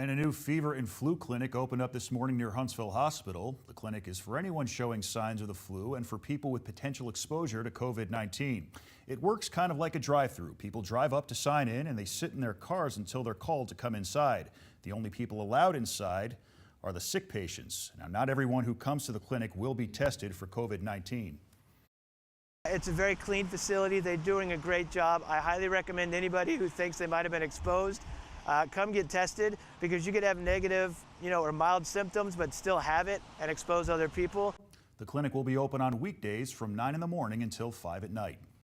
And a new fever and flu clinic opened up this morning near Huntsville Hospital. The clinic is for anyone showing signs of the flu and for people with potential exposure to COVID-19. It works kind of like a drive-through. People drive up to sign in and they sit in their cars until they're called to come inside. The only people allowed inside are the sick patients. Now, not everyone who comes to the clinic will be tested for COVID-19. It's a very clean facility. They're doing a great job. I highly recommend anybody who thinks they might have been exposed, come get tested, because you could have negative, or mild symptoms, but still have it and expose other people. The clinic will be open on weekdays from 9 in the morning until 5 at night.